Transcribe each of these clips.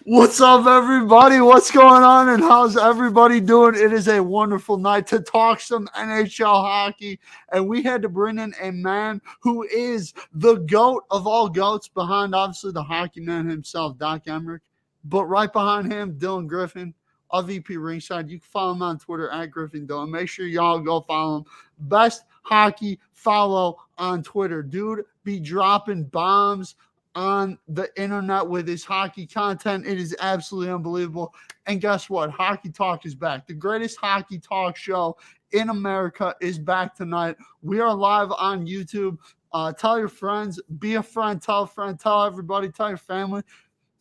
What's up, everybody? What's going on, and how's everybody doing? It is a wonderful night to talk some NHL hockey, and we had to bring in a man who is the GOAT of all GOATs, behind obviously the hockey man himself, Doc Emmerich, but right behind him, Dylan Griffin, of VP Ringside. You can follow him on Twitter at Griffin Dylan. Make sure y'all go follow him. Best hockey follow on Twitter. Dude be dropping bombs on the internet with his hockey content. It is absolutely unbelievable. And guess what? Hockey Talk is back. The greatest hockey talk show in America is back tonight. We are live on YouTube. Tell your friends, be a friend, tell everybody, tell your family.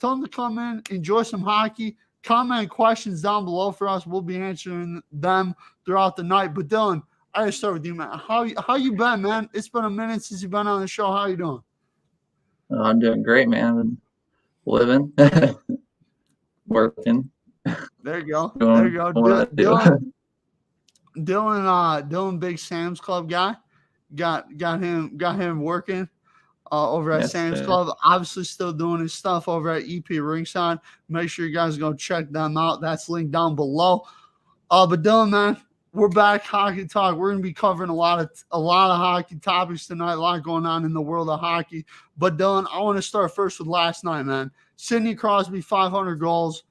Tell them to come in, enjoy some hockey. Comment questions down below for us. We'll be answering them throughout the night. But Dylan, I gotta start with you, man. How you been, man? It's been a minute since you've been on the show. How you doing? I'm doing great, man. Living, working, There you go. doing There you go. what I do. Dylan, big Sam's Club guy. Got him working over at Yes, Sam's sir. Club. Obviously, still doing his stuff over at EP Ringside. Make sure you guys go check them out. That's linked down below. But Dylan, man, we're back. Hockey Talk. We're gonna be covering a lot of hockey topics tonight. A lot going on in the world of hockey. But Dylan, I want to start first with last night, man. Sidney Crosby, 500 goals.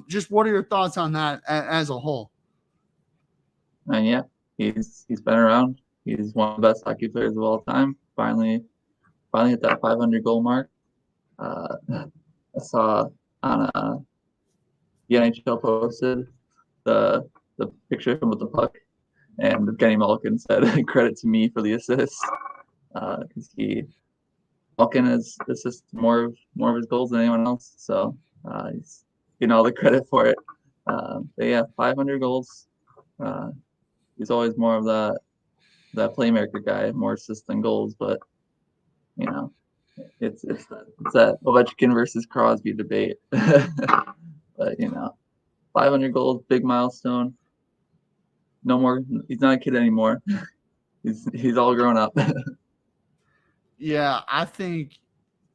Just what are your thoughts on that as a whole? And yeah, he's been around. He's one of the best hockey players of all time. Finally hit that 500 goal mark. I saw on the NHL posted the picture of him with the puck, and Kenny Malkin said credit to me for the assist, because Malkin has assisted more of his goals than anyone else. So he's getting all the credit for it. But yeah, 500 goals. He's always more of that playmaker guy, more assists than goals. But you know, it's that Ovechkin versus Crosby debate. But 500 goals, big milestone. No more. He's not a kid anymore. He's all grown up. Yeah, I think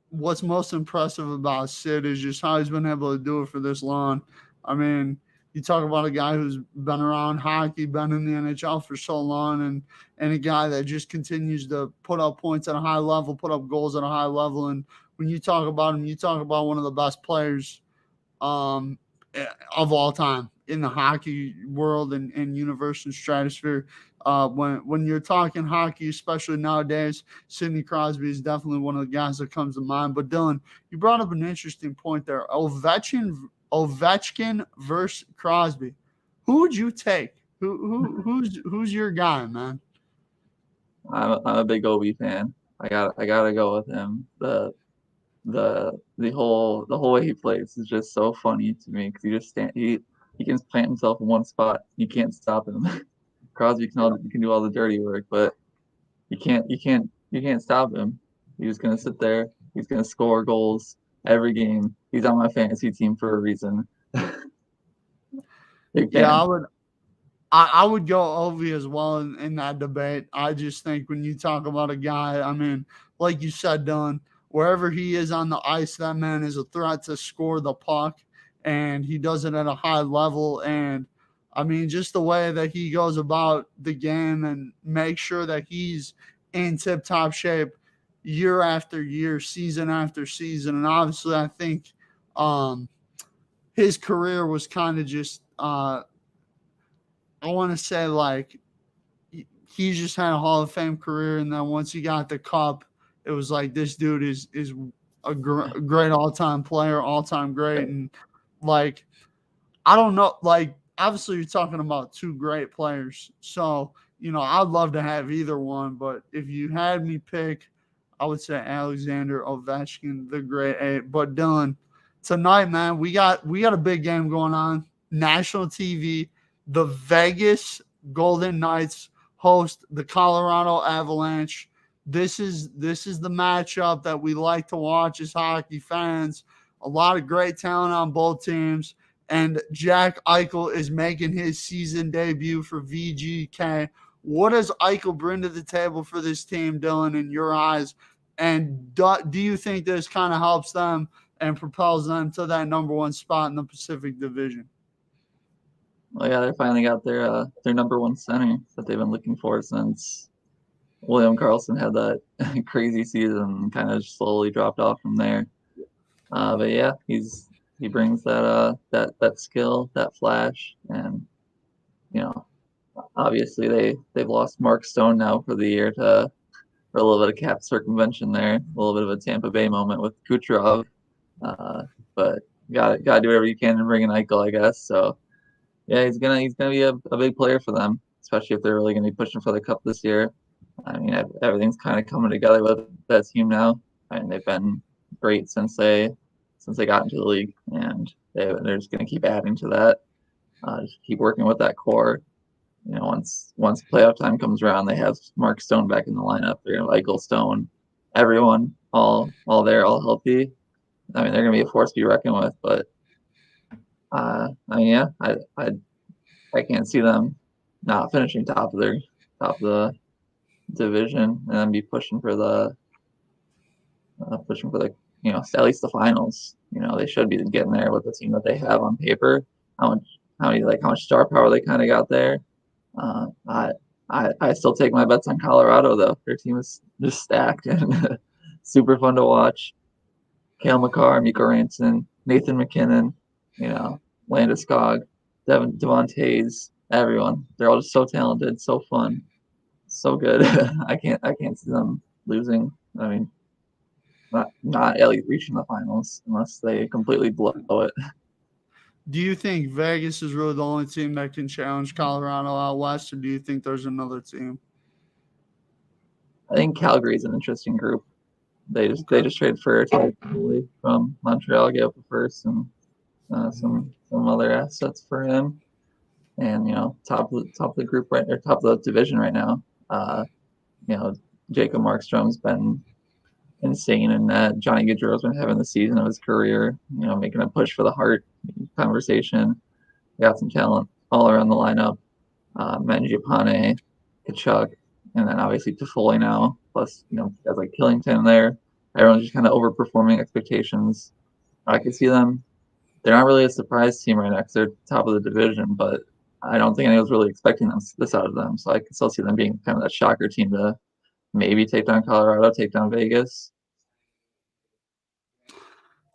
what's most impressive about Sid is just how he's been able to do it for this long. I mean, you talk about a guy who's been around hockey, been in the NHL for so long, and a guy that just continues to put up points at a high level, put up goals at a high level. And when you talk about him, you talk about one of the best players of all time in the hockey world and universe and stratosphere. When you're talking hockey, especially nowadays, Sidney Crosby is definitely one of the guys that comes to mind. But Dylan, you brought up an interesting point there. Ovechkin versus Crosby. Who would you take? Who's your guy, man? I'm a big Ovi fan. I gotta go with him. The whole way he plays is just so funny to me, because he can plant himself in one spot. You can't stop him. Crosby can do all the dirty work, but you can't stop him. He's just gonna sit there. He's gonna score goals every game. He's on my fantasy team for a reason. Yeah, I would go Ovi as well in that debate. I just think when you talk about a guy, I mean, like you said, Dylan, wherever he is on the ice, that man is a threat to score the puck, and he does it at a high level. And I mean, just the way that he goes about the game and make sure that he's in tip-top shape year after year, season after season. And obviously, I think his career was kind of just I want to say like he just had a Hall of Fame career, and then once he got the cup, it was like this dude is a great all time player, all time great, and like I don't know, like obviously you're talking about two great players, so I'd love to have either one, but if you had me pick, I would say Alexander Ovechkin, the great eight. But Dylan, tonight, man, we got a big game going on, national TV. The Vegas Golden Knights host the Colorado Avalanche. This is the matchup that we like to watch as hockey fans. A lot of great talent on both teams, and Jack Eichel is making his season debut for VGK. What does Eichel bring to the table for this team, Dylan, in your eyes? And do you think this kind of helps them and propels them to that number one spot in the Pacific Division. Well, yeah, they finally got their number one center that they've been looking for since William Karlsson had that crazy season and kind of slowly dropped off from there. But yeah, he brings that skill, that flash, and obviously they've lost Mark Stone now for the year for a little bit of cap circumvention there, a little bit of a Tampa Bay moment with Kucherov. But gotta do whatever you can to bring in Eichel, I guess. So yeah, he's gonna be a big player for them, especially if they're really gonna be pushing for the cup this year. I mean, everything's kind of coming together with that team now. I mean, they've been great since they got into the league, and they're just gonna keep adding to that. Just keep working with that core. Once playoff time comes around, they have Mark Stone back in the lineup. They're gonna have Eichel, Stone, everyone, all there, all healthy. I mean, they're gonna be a force to be reckoned with. But I mean, yeah, I can't see them not finishing top of the division and then be pushing for the at least the finals. They should be getting there with the team that they have on paper. How much star power they kind of got there. I still take my bets on Colorado though. Their team is just stacked and super fun to watch. Cale Makar, Mikko Ranson, Nathan McKinnon, Landeskog, Devon Tays, everyone. They're all just so talented, so fun, so good. I can't see them losing. I mean, not at least reaching the finals unless they completely blow it. Do you think Vegas is really the only team that can challenge Colorado out west, or do you think there's another team? I think Calgary's an interesting group. They just traded for Toffoli from Montreal, gave up a first and some other assets for him, and top of the group right or top of the division right now. Jacob Markstrom's been insane in that. Johnny Gaudreau's been having the season of his career. Making a push for the Hart conversation. Got some talent all around the lineup. Mangiapane, Kachuk, and then obviously Toffoli now. Plus, guys like Killington there. Everyone's just kind of overperforming expectations. I could see them. They're not really a surprise team right now because they're top of the division, but I don't think anyone was really expecting this out of them. So I can still see them being kind of that shocker team to maybe take down Colorado, take down Vegas.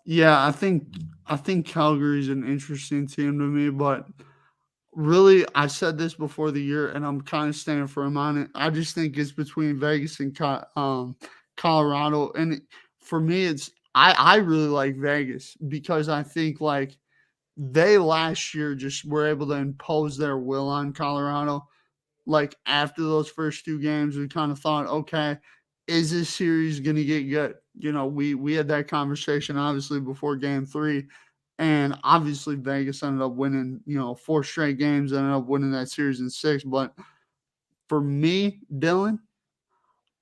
Yeah, I think Calgary's an interesting team to me, but really, I said this before the year, and I'm kind of standing firm on it. I just think it's between Vegas and Colorado, and for me, I really like Vegas because I think like they last year just were able to impose their will on Colorado. Like after those first two games, we kind of thought, okay, is this series going to get good? We had that conversation obviously before game three, and obviously Vegas ended up winning, four straight games, ended up winning that series in six. But for me, Dylan,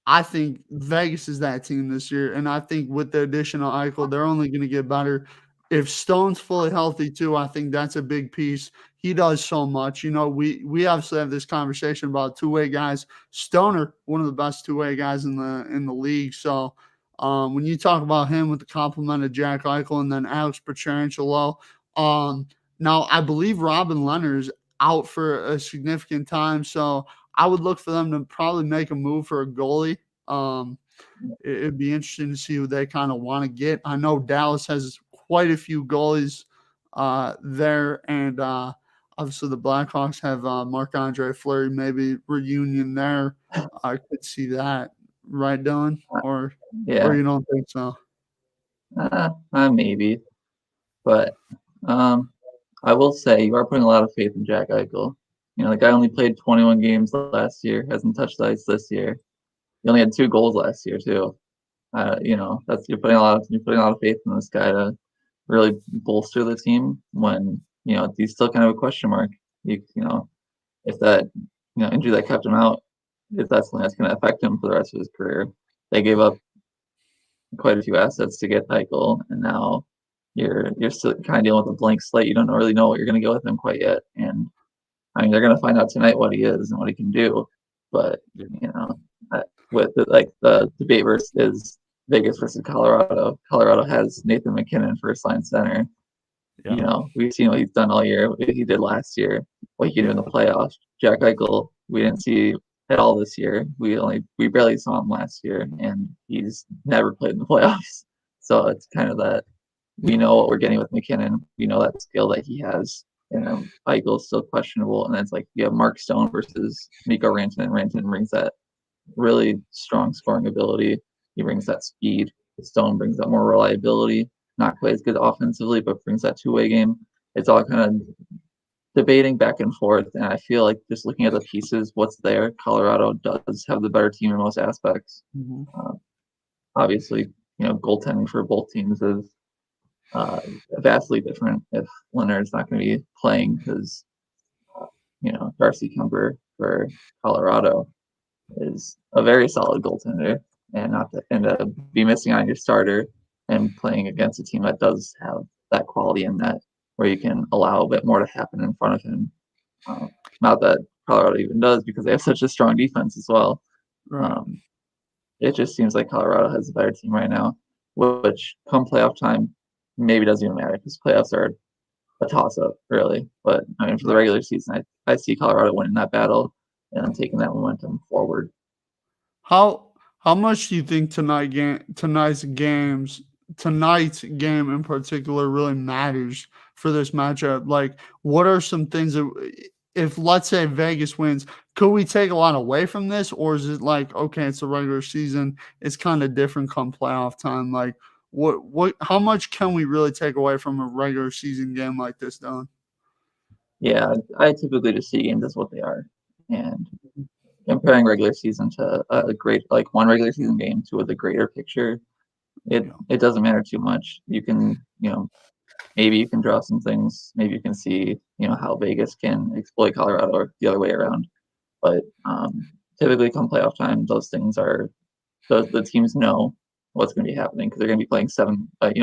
I think Vegas is that team this year, and I think with the addition of Eichel, they're only going to get better. If Stone's fully healthy too, I think that's a big piece. He does so much. We obviously have this conversation about two-way guys. Stoner, one of the best two-way guys in the league. So when you talk about him with the compliment of Jack Eichel and then Alex Pietrangelo, now I believe Robin Leonard's out for a significant time, so I would look for them to probably make a move for a goalie. It'd be interesting to see who they kind of want to get. I know Dallas has quite a few goalies there, and obviously the Blackhawks have Marc-Andre Fleury, maybe reunion there. I could see that, right, Dylan? Or you don't think so? Maybe, but I will say you are putting a lot of faith in Jack Eichel. The guy only played 21 games last year, hasn't touched the ice this year. He only had 2 goals last year too. You're putting a lot of faith in this guy to really bolster the team when he's still kind of a question mark. If that injury that kept him out, if that's something that's going to affect him for the rest of his career. They gave up quite a few assets to get Eichel, and now you're still kind of dealing with a blank slate. You don't really know what you're going to get with him quite yet, and I mean they're going to find out tonight what he is and what he can do. But with the debate is Vegas versus Colorado. Colorado has Nathan McKinnon first line center. Yeah. You know, we've seen what he's done all year, what he did last year, what he can do in the playoffs. Jack Eichel, we didn't see at all this year. We barely saw him last year, and he's never played in the playoffs. So it's kind of that we know what we're getting with McKinnon. We know that skill that he has. And Eichel's still questionable. And it's like you have Mark Stone versus Mikko Rantanen. Rantanen brings that really strong scoring ability. He brings that speed. Stone brings that more reliability. Not quite as good offensively, but brings that two-way game. It's all kind of debating back and forth. And I feel like just looking at the pieces, what's there, Colorado does have the better team in most aspects. Obviously, goaltending for both teams is vastly different if Leonard's not going to be playing because, Darcy Kemper for Colorado is a very solid goaltender, and not to end up be missing on your starter and playing against a team that does have that quality in net where you can allow a bit more to happen in front of him. Not that Colorado even does because they have such a strong defense as well. Right. It just seems like Colorado has a better team right now, which come playoff time maybe doesn't even matter because playoffs are a toss-up, really. But I mean, for the regular season, I see Colorado winning that battle and taking that momentum forward. How much do you think tonight's game in particular really matters for this matchup? Like, what are some things that if let's say Vegas wins, could we take a lot away from this, or is it like okay, it's a regular season, it's kind of different come playoff time? Like, how much can we really take away from a regular season game like this, Don? Yeah, I typically just see games as what they are, and comparing regular season to a great one regular season game to the greater picture, it doesn't matter too much. You can maybe you can draw some things, maybe you can see how Vegas can exploit Colorado or the other way around. But typically come playoff time, those things are the teams know what's going to be happening because they're going to be playing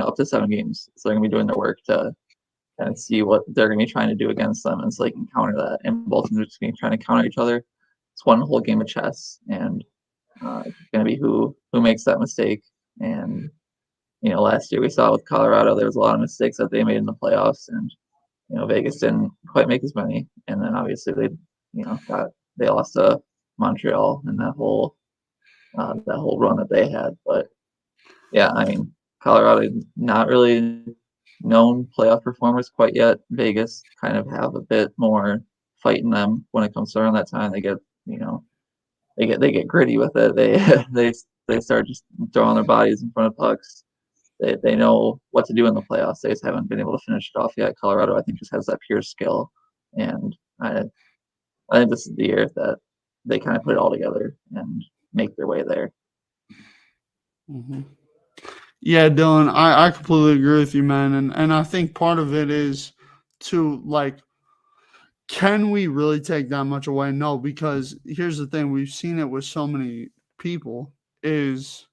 up to 7 games, so they're going to be doing their work to kind of see what they're going to be trying to do against them, and so they can counter that. And both teams are just going to be trying to counter each other. It's one whole game of chess, and it's going to be who makes that mistake. And last year we saw with Colorado, there was a lot of mistakes that they made in the playoffs, and Vegas didn't quite make as many. And then obviously they lost to Montreal in that whole run that they had. But yeah, I mean, Colorado not really known playoff performers quite yet. Vegas kind of have a bit more fight in them when it comes to around that time. They get they get gritty with it. They start just throwing their bodies in front of pucks. They know what to do in the playoffs. They just haven't been able to finish it off yet. Colorado, I think, just has that pure skill, and I think this is the year that they kind of put it all together and make their way there. Mm-hmm. Yeah, Dylan, I completely agree with you, man, and I think part of it is to like, can we really take that much away? No, because here's the thing: we've seen it with so many people. Is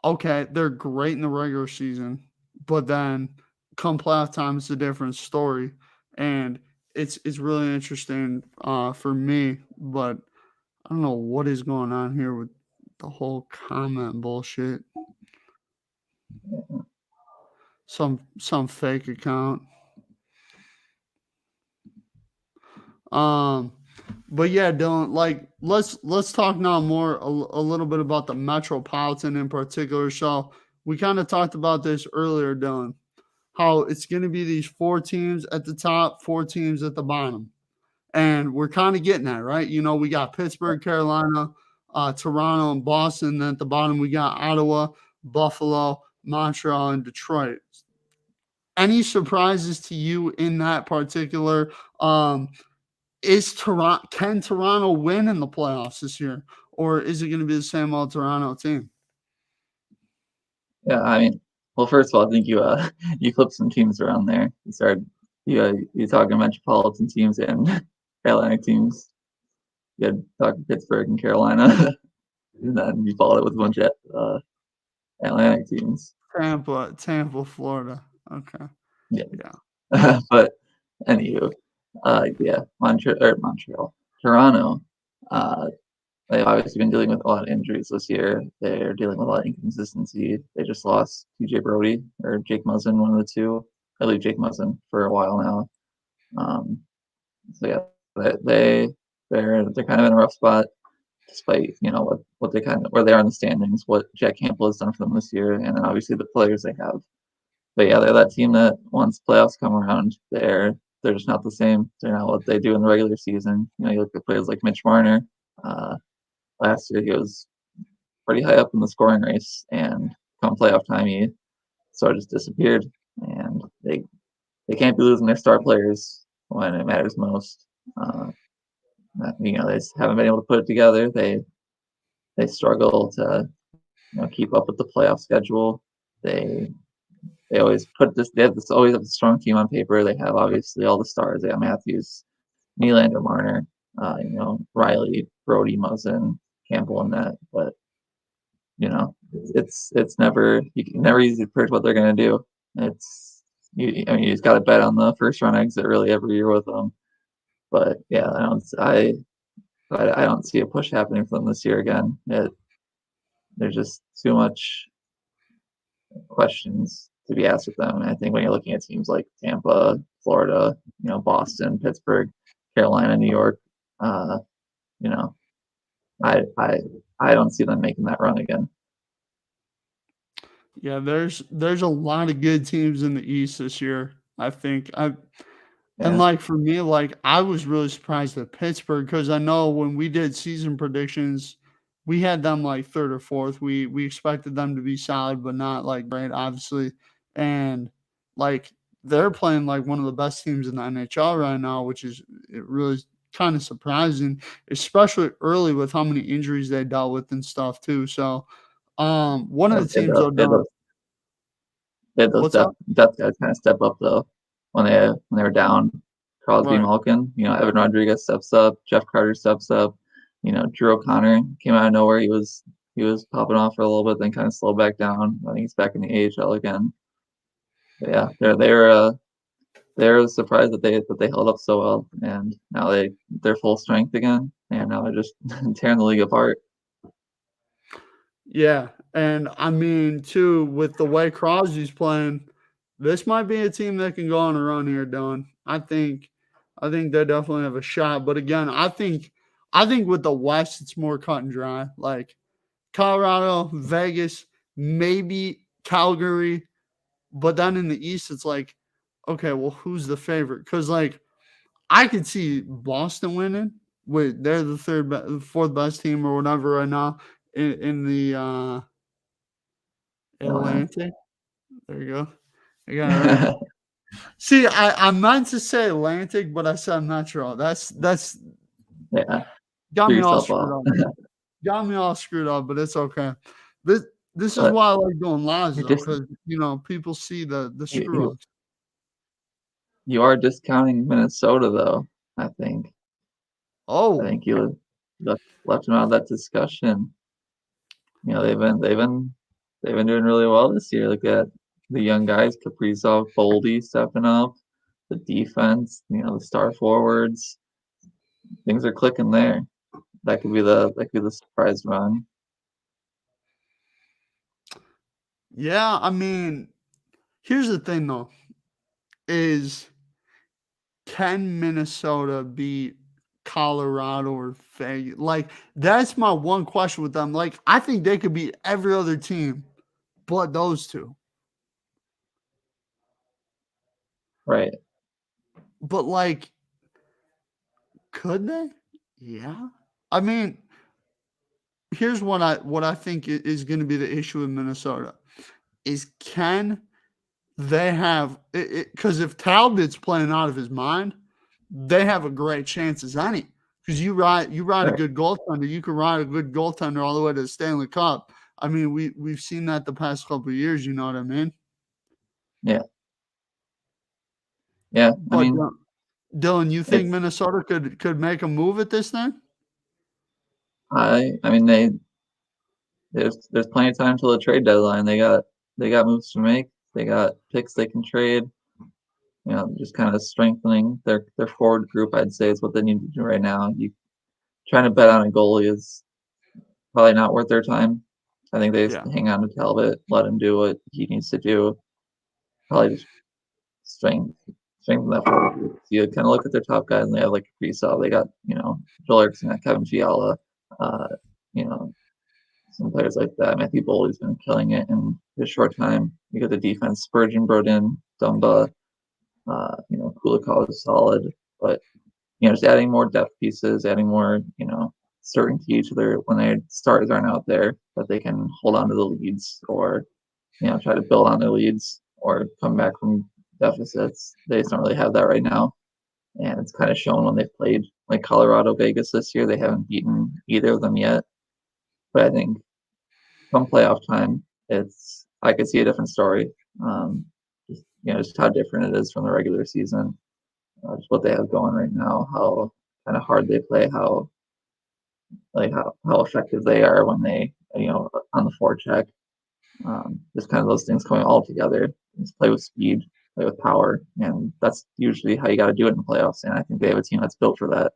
okay, they're great in the regular season, but then come playoff time, it's a different story, and it's really interesting for me. But I don't know what is going on here with the whole comment bullshit. Some fake account. But yeah, Dylan, like let's talk now more a little bit about the Metropolitan in particular. So we kind of talked about this earlier, Dylan, how it's going to be these 4 teams at the top, 4 teams at the bottom, and we're kind of getting that right. We got Pittsburgh, Carolina, Toronto, and Boston. Then at the bottom, we got Ottawa, Buffalo, Montreal, and Detroit. Any surprises to you in that particular? Can Toronto win in the playoffs this year, or is it going to be the same old Toronto team? Yeah, I mean, well, first of all, I think you you flipped some teams around there. You talking metropolitan teams and Atlantic teams. You had talking Pittsburgh and Carolina, and then you followed it with a bunch of Atlantic teams. Tampa, Florida. Okay. Yeah. But anywho, yeah, Montreal, Toronto. they've obviously been dealing with a lot of injuries this year. They're dealing with a lot of inconsistency. They just lost TJ Brody or Jake Muzzin, one of the two. I believe Jake Muzzin for a while now. So yeah, they're kind of in a rough spot, despite what they kind of where they are in the standings, what Jack Campbell has done for them this year, and then obviously the players they have. But yeah, they're that team that once playoffs come around, they're just not the same. They're not what they do in the regular season. You look at players like Mitch Marner. Last year he was pretty high up in the scoring race, and come playoff time he sort of just disappeared. And they can't be losing their star players when it matters most. They just haven't been able to put it together. They struggle to keep up with the playoff schedule. They always always have a strong team on paper. They have obviously all the stars. They have Matthews, Nylander, Marner, Riley, Brody, Muzzin, Campbell, and that. But it's never easy to predict what they're gonna do. You just got to bet on the first round exit really every year with them. But yeah, I don't see a push happening for them this year again. There's just too much questions to be asked with them. And I think when you're looking at teams like Tampa, Florida, Boston, Pittsburgh, Carolina, New York, I don't see them making that run again. Yeah, there's a lot of good teams in the East this year. I think and like for me, like I was really surprised at Pittsburgh because I know when we did season predictions, we had them like third or fourth. We expected them to be solid, but not like great, obviously. And like they're playing like one of the best teams in the NHL right now, which is it really kind of surprising, especially early with how many injuries they dealt with and stuff too. So one of the teams though, Don, They had those what's up? depth guys kind of step up though when they were down. Crosby, Right. Malkin, Evan Rodriguez steps up, Jeff Carter steps up, Drew O'Connor came out of nowhere. He was popping off for a little bit, then kind of slowed back down. I think he's back in the AHL again. But yeah, they're surprised that they held up so well, and now they're full strength again, and now they're just tearing the league apart. Yeah, and I mean, too, with the way Crosby's playing, this might be a team that can go on a run here, Don. I think they definitely have a shot. But again, I think with the West, it's more cut and dry. Like Colorado, Vegas, maybe Calgary, but then in the East, it's like, okay, well, who's the favorite? Because like I could see Boston winning. Wait, they're the fourth best team or whatever right now in the Atlantic. There you go. I got it right. See, I meant to say Atlantic, but I said I'm not sure. That's Yeah, got screw me all yourself screwed off. up. Got me all screwed up, but it's okay. This is But why I like doing lives you're though, just because people see the screw you, ups. you are discounting Minnesota though. I think I Oh, think you left them out of that discussion. They've been doing really well this year. Look at the young guys, Kaprizov, Boldy stepping up, the defense, the star forwards. Things are clicking there. That could be the surprise run. yeah. I mean, here's the thing though: is can Minnesota beat Colorado or Vegas? Like, that's my one question with them. Like, I think they could beat every other team but those two. Right. But like, could they? Yeah. I mean, here's what I think is going to be the issue with Minnesota is can they have it because if Talbot's playing out of his mind, they have a great chance as any. Because you ride a Right. good goaltender, you can ride a good goaltender all the way to the Stanley Cup. I mean, we've seen that the past couple of years. You know what I mean? Yeah. Yeah. I But mean, Dylan, you think it's Minnesota could make a move at this thing? I mean there's plenty of time till the trade deadline. They got moves to make. They got picks they can trade. Just kind of strengthening their forward group. I'd say is what they need to do right now. You trying to bet on a goalie is probably not worth their time. I think they just Yeah. hang on to Talbot, let him do what he needs to do. Probably just strengthen that forward group. So you kind of look at their top guys, and they have like Kaprizov. They got Joel Eriksson, got Kevin Fiala, uh, you know some players like that. Matthew Boldy's been killing it in his short time. You got the defense. Spurgeon brought in Dumba. Kulikov is solid, but just adding more depth pieces, adding more certainty to their when their starters aren't out there, that they can hold on to the leads or try to build on their leads or come back from deficits. They just don't really have that right now, and it's kind of shown when they've played like Colorado, Vegas this year. They haven't beaten either of them yet, but I think come playoff time, I could see a different story. Just how different it is from the regular season. Just what they have going right now, how kind of hard they play, how effective they are when they on the forecheck. Just kind of those things coming all together. Just play with speed, play with power, and that's usually how you got to do it in the playoffs. And I think they have a team that's built for that.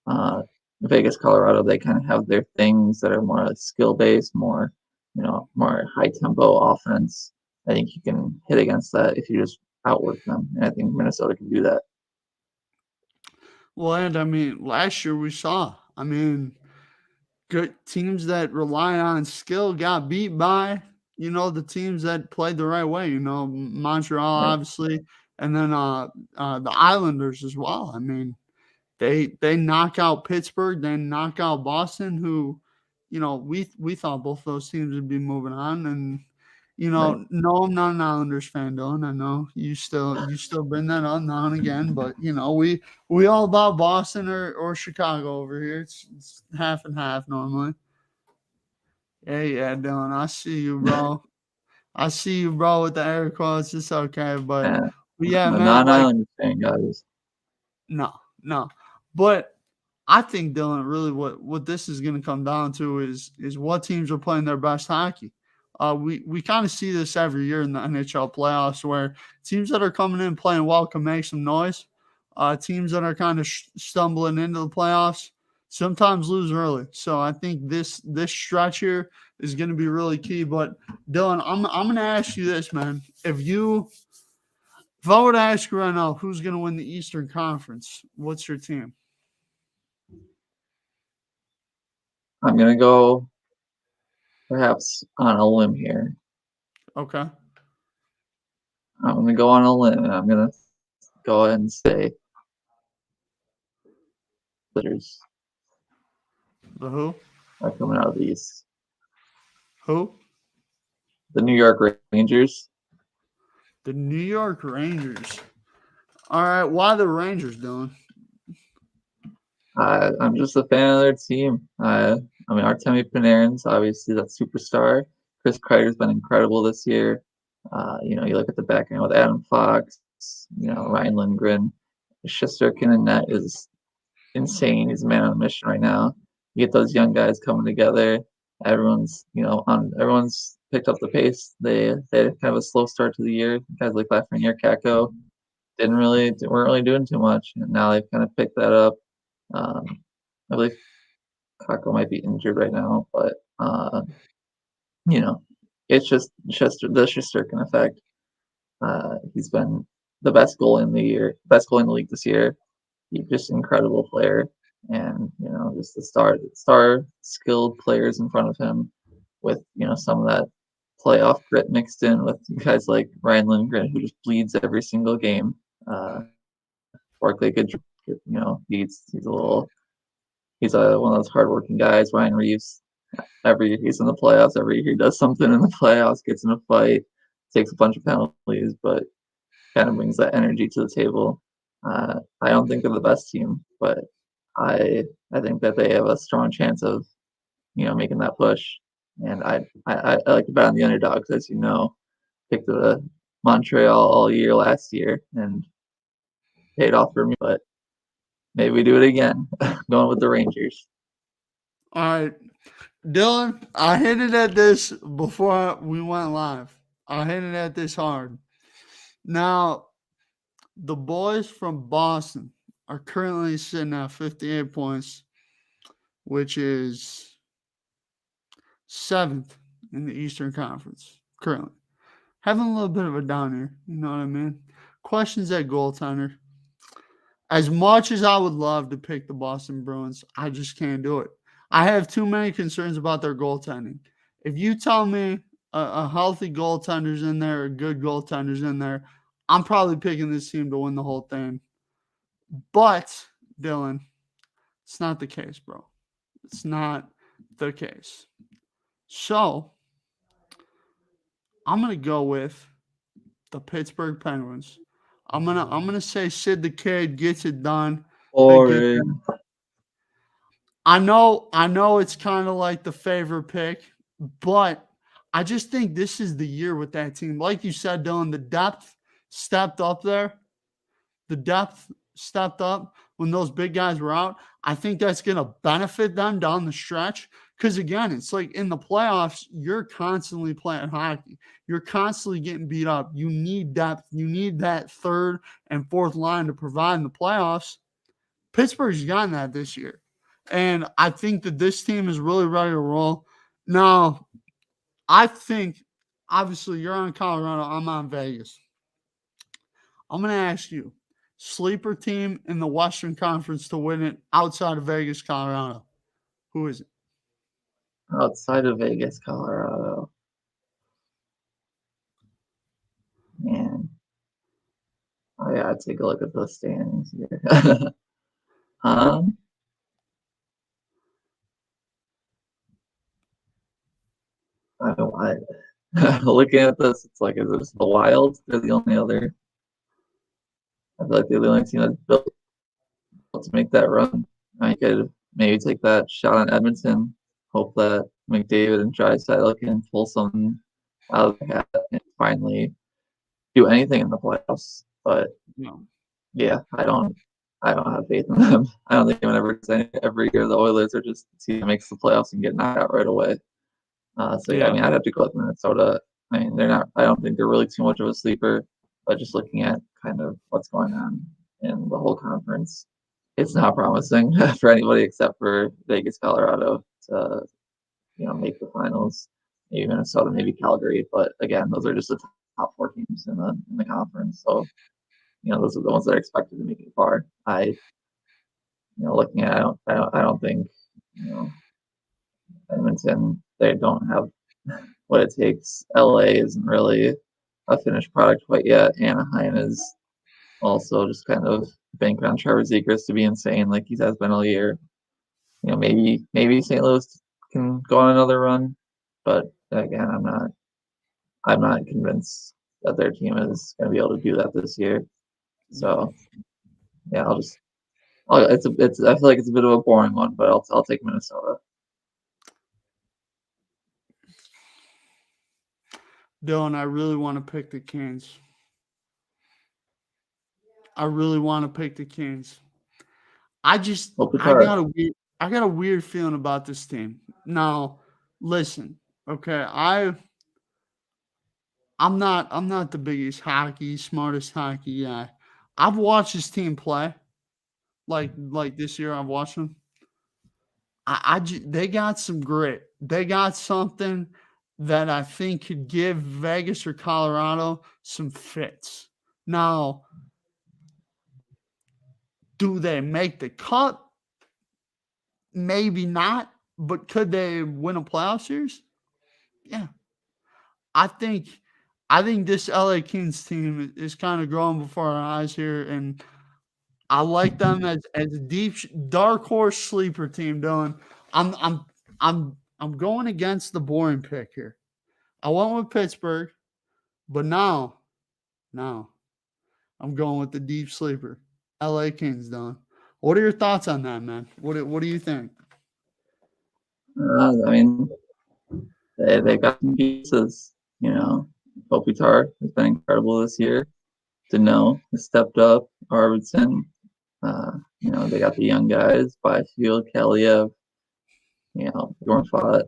Uh, Vegas, Colorado, they kind of have their things that are more skill based, more high tempo offense. I think you can hit against that if you just outwork them, and I think Minnesota can do that. Well, and I mean, last year we saw, I mean, good teams that rely on skill got beat by, the teams that played the right way, Montreal, Right, obviously, and then the Islanders as well. I mean, they knock out Pittsburgh, they knock out Boston, who, we thought both those teams would be moving on, and right. no, I'm not an Islanders fan, Dylan. I know you still bring that up now and again, but we all about Boston or Chicago over here. It's half and half normally. Yeah, Dylan. I see you, bro. I see you, bro, with the air quotes. It's okay, Yeah, but yeah, a man. Like, non-Islanders fan, guys. no, no. But I think, Dylan, really what this is going to come down to is what teams are playing their best hockey. We kind of see this every year in the NHL playoffs, where teams that are coming in playing well can make some noise. Teams that are kind of stumbling into the playoffs sometimes lose early. So I think this stretch here is going to be really key. But Dylan, I'm going to ask you this, man. If I were to ask you right now, who's going to win the Eastern Conference? What's your team? I'm gonna go perhaps on a limb here. Okay. I'm gonna go on a limb, and I'm gonna go ahead and say Blazers The who? are coming out of the East. Who? The New York Rangers. The New York Rangers. All right. Why the Rangers, Dylan? I'm just a fan of their team. I mean, Artemi Panarin's obviously that superstar. Chris Kreider's been incredible this year. You look at the back end with Adam Fox, Ryan Lindgren. Shesterkin and net is insane. He's a man on a mission right now. You get those young guys coming together. Everyone's picked up the pace. They had kind of a slow start to the year. Guys like Lafreniere, Kako weren't really doing too much, and now they've kind of picked that up. Um, I believe Kako might be injured right now, but you know, it's just the Shesterkin effect. He's been the best goal in the league this year. He's just an incredible player, and just the star skilled players in front of him, with some of that playoff grit mixed in with guys like Ryan Lindgren, who just bleeds every single game. Barclay Goodrow, he's one of those hardworking guys. Ryan Reeves, he's in the playoffs every year. He does something in the playoffs, gets in a fight, takes a bunch of penalties, but kind of brings that energy to the table. I don't think they're the best team, but I think that they have a strong chance of making that push. And I like to bet on the underdogs, as you know. Picked the Montreal all year last year and paid off for me, but maybe we do it again. Going with the Rangers. All right. Dylan, I hinted at this before we went live. I hinted at this hard. Now, the boys from Boston are currently sitting at 58 points, which is 7th in the Eastern Conference currently. Having a little bit of a down year, you know what I mean? Questions at goaltender. As much as I would love to pick the Boston Bruins, I just can't do it. I have too many concerns about their goaltending. If you tell me a healthy goaltender's in there, a good goaltender's in there, I'm probably picking this team to win the whole thing. But, Dylan, it's not the case, bro. It's not the case. So, I'm gonna go with the Pittsburgh Penguins. I'm gonna say Sid the Kid gets it done. Boring. I know it's kind of like the favorite pick, but I just think this is the year with that team. Like you said, Dylan, the depth stepped up there. The depth stepped up when those big guys were out. I think that's going to benefit them down the stretch. Because again, it's like in the playoffs, you're constantly playing hockey. You're constantly getting beat up. You need depth. You need that third and fourth line to provide in the playoffs. Pittsburgh's gotten that this year. And I think that this team is really ready to roll. Now, I think, obviously, you're on Colorado. I'm on Vegas. I'm going to ask you, sleeper team in the Western Conference to win it outside of Vegas, Colorado. Who is it? Outside of Vegas, Colorado. Man. Oh, yeah, I'd take a look at the standings here. I don't know. Looking at this, it's like, is this the Wild? They're the only other. I feel like they're the only team that's built to make that run. I could maybe take that shot on Edmonton, hope that McDavid and Draisaitl can pull something out of the hat and finally do anything in the playoffs. But yeah, I don't have faith in them. I don't think anyone ever say every year the Oilers are just the team that makes the playoffs and get knocked out right away. Yeah, I mean, I'd have to go with Minnesota. I mean, they're not. I don't think they're really too much of a sleeper. But just looking at kind of what's going on in the whole conference, it's not promising for anybody except for Vegas, Colorado to make the finals. Maybe Minnesota, maybe Calgary. But again, those are just the top four teams in the conference. So those are the ones that are expected to make it far. Looking at, I don't think Edmonton, they don't have what it takes. LA isn't really a finished product quite yet. Anaheim is also just kind of banking on Trevor Zegras to be insane like he has been all year. Maybe St. Louis can go on another run, but again, I'm not convinced that their team is going to be able to do that this year. So yeah, I feel like it's a bit of a boring one, but I'll take Minnesota. Dylan, I really want to pick the Canes. I really want to pick the Canes. I got a weird feeling about this team. Now, listen, okay, I'm not the biggest smartest hockey guy. I've watched this team play. Like this year, I've watched them. They got some grit. They got something that I think could give Vegas or Colorado some fits. Now, do they make the cut? Maybe not, but could they win a playoff series? Yeah. I think this LA Kings team is kind of growing before our eyes here, and I like them as a deep dark horse sleeper team, Dylan. I'm going against the boring pick here. I went with Pittsburgh, but now I'm going with the deep sleeper, LA Kings, Dylan. What are your thoughts on that, man? What do you think? I mean, they got some pieces. Kopitar has been incredible this year. Dano has stepped up. Arvidsson. They got the young guys, Byfield, Kaliev, Bjornfot.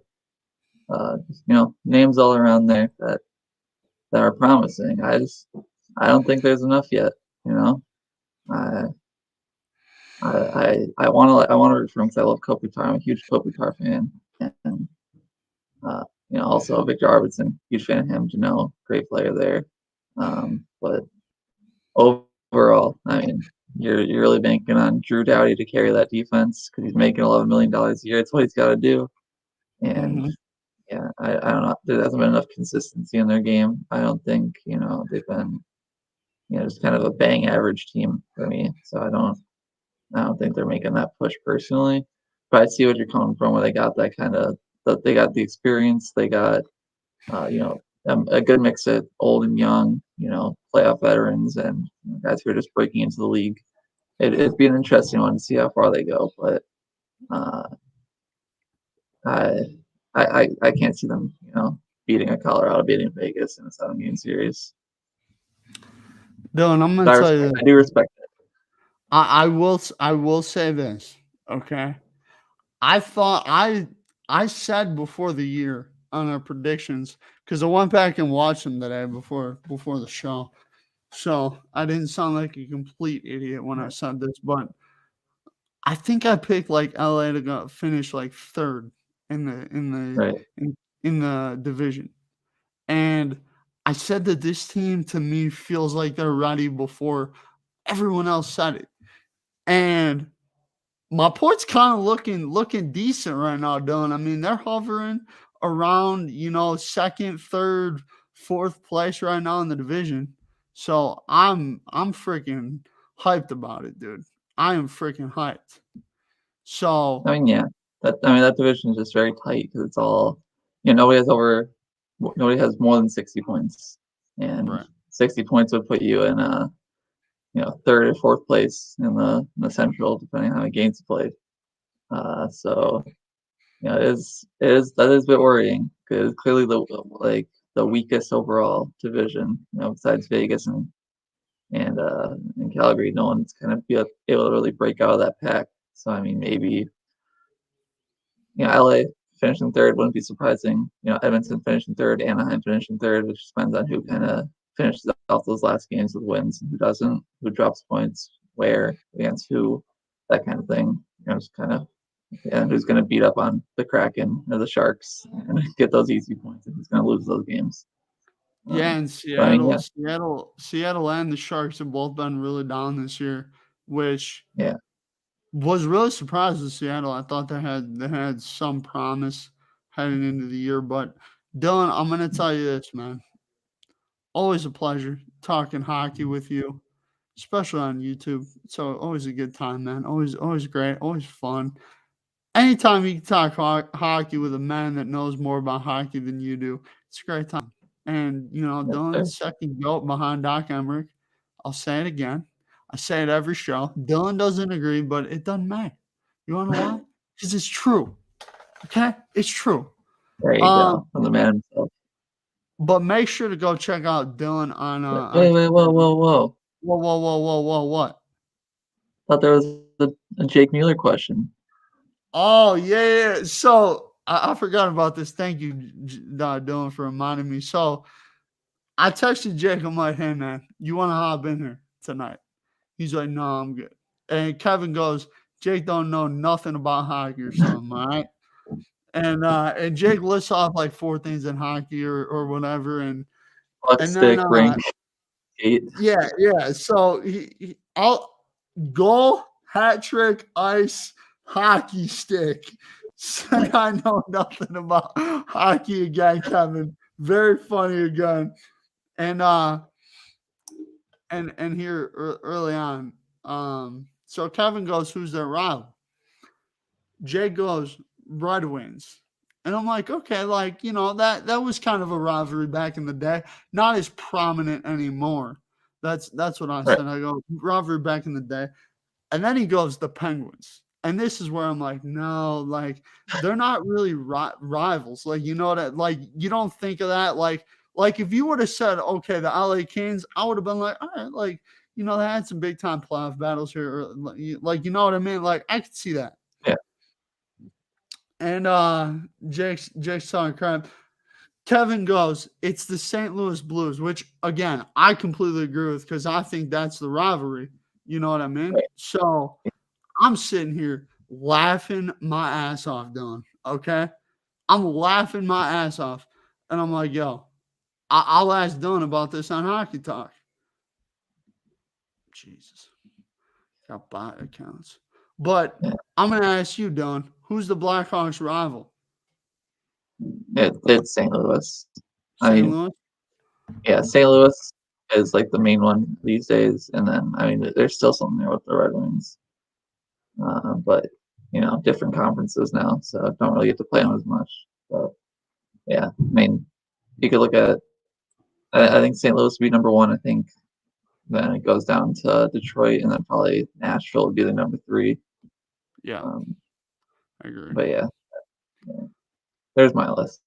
Names all around there that are promising. I don't think there's enough yet. I want to root for him because I love Kopitar. I'm a huge Kopitar fan, and Also Victor Arvidsson, huge fan of him. Great player there. But overall, I mean, you're really banking on Drew Doughty to carry that defense because he's making $11 million a year. It's what he's got to do. And yeah, I don't know. There hasn't been enough consistency in their game. I don't think they've been just kind of a bang average team for me. So I don't think they're making that push personally. But I see what you're coming from, where they got they got the experience, they got a good mix of old and young, playoff veterans and guys who are just breaking into the league. It'd be an interesting one to see how far they go, but I can't see them, beating a Colorado, beating Vegas in a 7-game series. Dylan, I'm gonna tell you, I do respect it. I will say this, okay? I thought I said before the year on our predictions, because I went back and watched them today before the show. So I didn't sound like a complete idiot when I said this, but I think I picked like LA to go finish like third in the division. And I said that this team to me feels like they're ready before everyone else said it. And my port's kind of looking decent right now, Dylan. I mean, they're hovering around, second, third, fourth place right now in the division. So I'm freaking hyped about it, dude. I am freaking hyped. So I mean, yeah, that division is just very tight because it's all, nobody has more than 60 points, and 60 points would put you in third or fourth place in the Central, depending on how many games you played. So that is a bit worrying because clearly the weakest overall division, besides Vegas and Calgary, no one's kind of able to really break out of that pack. So I mean, maybe LA finishing third wouldn't be surprising. Edmonton finishing third, Anaheim finishing third, which depends on who kind of finishes off those last games with wins and who doesn't, who drops points where against who, that kind of thing. Just kind of, and who's going to beat up on the Kraken or the Sharks and get those easy points, and who's going to lose those games. Yeah, and Seattle and the Sharks have both been really down this year, which was really surprised with Seattle. I thought they had some promise heading into the year. But Dylan, I'm gonna tell you this, man. Always a pleasure talking hockey with you, especially on YouTube. So always a good time, man. Always great, always fun. Anytime you can talk hockey with a man that knows more about hockey than you do, it's a great time. And, Dylan's second goat behind Doc Emmerich. I'll say it again. I say it every show. Dylan doesn't agree, but it doesn't matter. You want to know why? Because it's true. Okay? It's true. There you go. From the man himself. But make sure to go check out Dylan on. Wait, whoa. Whoa, what? I thought there was a Jake Mueller question. Oh, yeah. So I forgot about this. Thank you, Dylan, for reminding me. So I texted Jake. I'm like, hey, man, you want to hop in here tonight? He's like, no, I'm good. And Kevin goes, Jake don't know nothing about hockey or something, all right? And Jake lists off like 4 things in hockey or whatever. And stick, ring, skate. Yeah. So I'll goal, hat trick, ice, hockey stick. Say I know nothing about hockey again, Kevin. Very funny again. And here early on, so Kevin goes, who's their rival? Jay goes, Red Wings. And I'm like, okay, that was kind of a rivalry back in the day. Not as prominent anymore. That's what I said. I go, rivalry back in the day. And then he goes, the Penguins. And this is where I'm like, no, they're not really rivals. You don't think of that. Like if you would have said, okay, the LA Kings, I would have been like, all right, they had some big time playoff battles here. Or, you know what I mean? I could see that. Yeah. And Jake's talking crap. Kevin goes, it's the St. Louis Blues, which again, I completely agree with because I think that's the rivalry. You know what I mean? Right. So I'm sitting here laughing my ass off, Dylan. Okay. I'm laughing my ass off. And I'm like, yo, I'll ask Dylan about this on Hockey Talk. Jesus. Got bot accounts. But Yeah. I'm going to ask you, Dylan, who's the Blackhawks rival? It's St. Louis. I St. mean, Louis? yeah, St. Louis is like the main one these days, and then I mean, there's still something there with the Red Wings, but different conferences now, so don't really get to play them as much. But yeah, I mean, you could look at. I think St. Louis would be number one. I think then it goes down to Detroit, and then probably Nashville would be the number three. Yeah, I agree. But yeah, there's my list.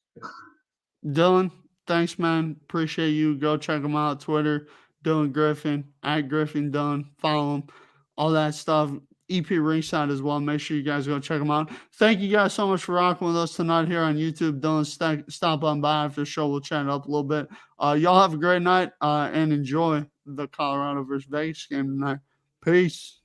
Dylan, thanks, man. Appreciate you. Go check him out. Twitter, Dylan Griffin, at Griffin Dylan. Follow him. All that stuff. EP Ringside as well. Make sure you guys go check him out. Thank you guys so much for rocking with us tonight here on YouTube. Dylan, stop on by after the show. We'll chat up a little bit. Y'all have a great night and enjoy the Colorado versus Vegas game tonight. Peace.